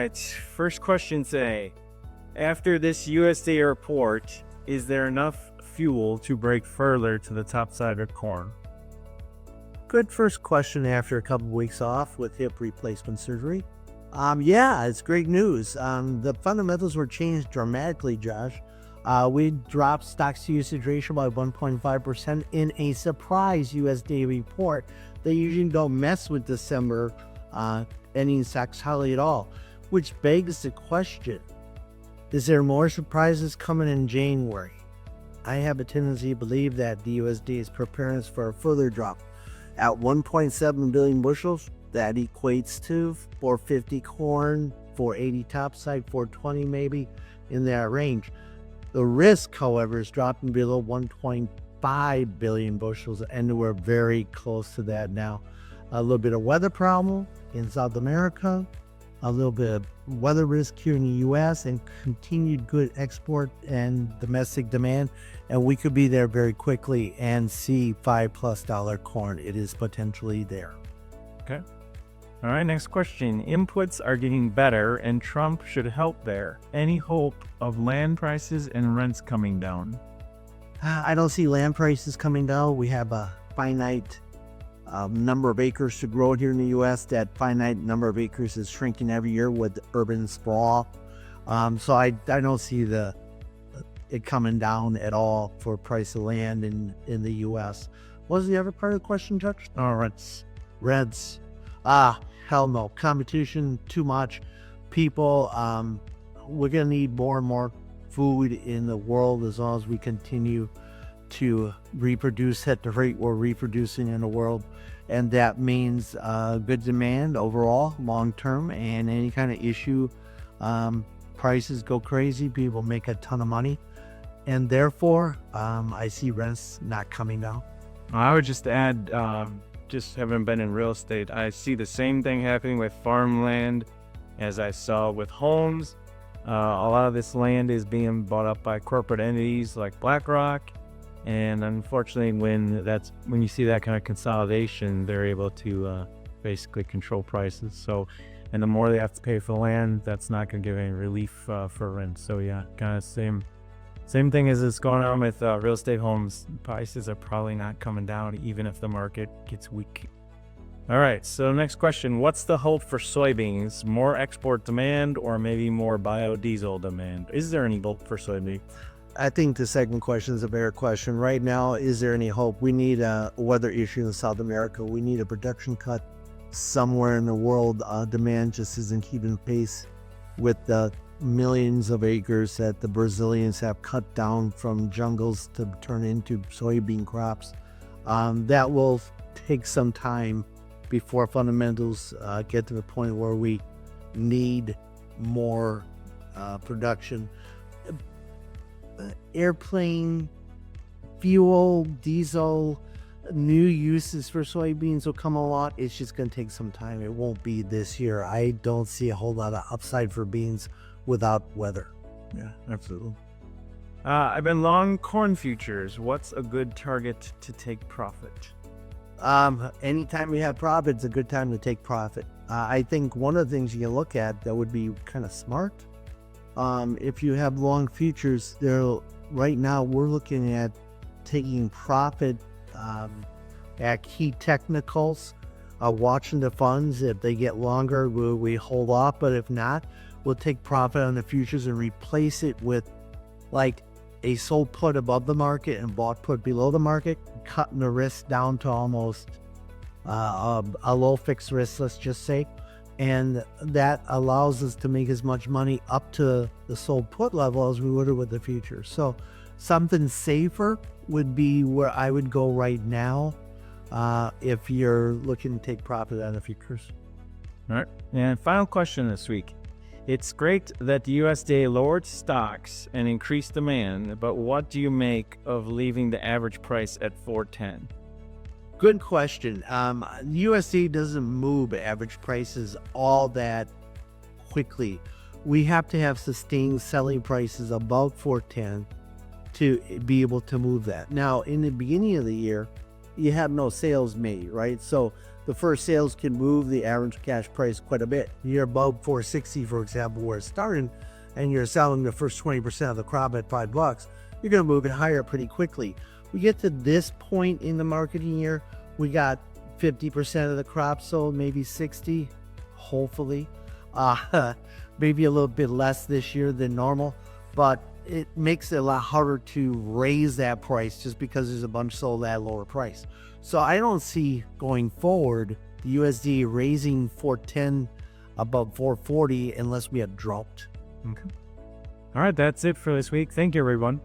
right. First question today. After this USDA report, is there enough fuel to break further to the top side of corn? Good first question after a couple of weeks off with hip replacement surgery. Yeah, it's great news. The fundamentals were changed dramatically, Josh. We dropped stocks to usage ratio by 1.5% in a surprise USDA report. They usually don't mess with December ending stocks hardly at all, which begs the question, is there more surprises coming in January? I have a tendency to believe that the USDA is preparing us for a further drop. At 1.7 billion bushels, that equates to 450 corn, 480 topside, 420 maybe, in that range. The risk, however, is dropping below 1.5 billion bushels, and we're very close to that now. A little bit of weather problem in South America, a little bit of weather risk here in the U.S., and continued good export and domestic demand, and we could be there very quickly and see $5+ corn. It is potentially there. Okay. All right, next question. Inputs are getting better and Trump should help there. Any hope of land prices and rents coming down? I don't see land prices coming down. We have a finite number of acres to grow here in the U.S. That finite number of acres is shrinking every year with urban sprawl. So I don't see it coming down at all for price of land in the U.S. What was the other part of the question, Judge? Oh, rents. Rents. Hell no. Competition, too much. People, we're going to need more and more food in the world as long as we continue to reproduce at the rate we're reproducing in the world. And that means good demand overall, long term, and any kind of issue, prices go crazy, people make a ton of money. And therefore, I see rents not coming down. I would just add, just having been in real estate, I see the same thing happening with farmland as I saw with homes. A lot of this land is being bought up by corporate entities like BlackRock, and unfortunately, when you see that kind of consolidation, they're able to basically control prices. So, and the more they have to pay for land, that's not going to give any relief for rent. So yeah, kind of same thing as it's going on with real estate homes. Prices are probably not coming down even if the market gets weak. All right, so next question. What's the hope for soybeans? More export demand or maybe more biodiesel demand? Is there any hope for soybeans? I think the second question is a better question. Right now, is there any hope? We need a weather issue in South America. We need a production cut somewhere in the world. Demand just isn't keeping pace with the millions of acres that the Brazilians have cut down from jungles to turn into soybean crops. That will take some time before fundamentals get to the point where we need more production. Airplane fuel, diesel, new uses for soybeans will come a lot. It's just going to take some time. It won't be this year. I don't see a whole lot of upside for beans without weather. Yeah, absolutely. I've been long corn futures. What's a good target to take profit? Anytime you have profit, it's a good time to take profit. I think one of the things you can look at that would be kind of smart, if you have long futures, right now we're looking at taking profit at key technicals, watching the funds. If they get longer, we hold off, but if not, we'll take profit on the futures and replace it with like a sold put above the market and bought put below the market, cutting the risk down to almost a low fixed risk, let's just say. And that allows us to make as much money up to the sold put level as we would with the future. So something safer would be where I would go right now if you're looking to take profit on the futures. All right. And final question this week. It's great that the USDA lowered stocks and increased demand, but what do you make of leaving the average price at $4.10? Good question. USDA doesn't move average prices all that quickly. We have to have sustained selling prices above $4.10 to be able to move that. Now, in the beginning of the year, you have no sales made, right? So the first sales can move the average cash price quite a bit. You're above 460, for example, where it's starting, and you're selling the first 20% of the crop at $5, you're going to move it higher pretty quickly. We get to this point in the marketing year, we got 50% of the crop sold, maybe 60, hopefully. Maybe a little bit less this year than normal, but it makes it a lot harder to raise that price just because there's a bunch sold at a lower price. So I don't see going forward the USDA raising 410 above 440 unless we have drought. Okay. All right, that's it for this week. Thank you, everyone.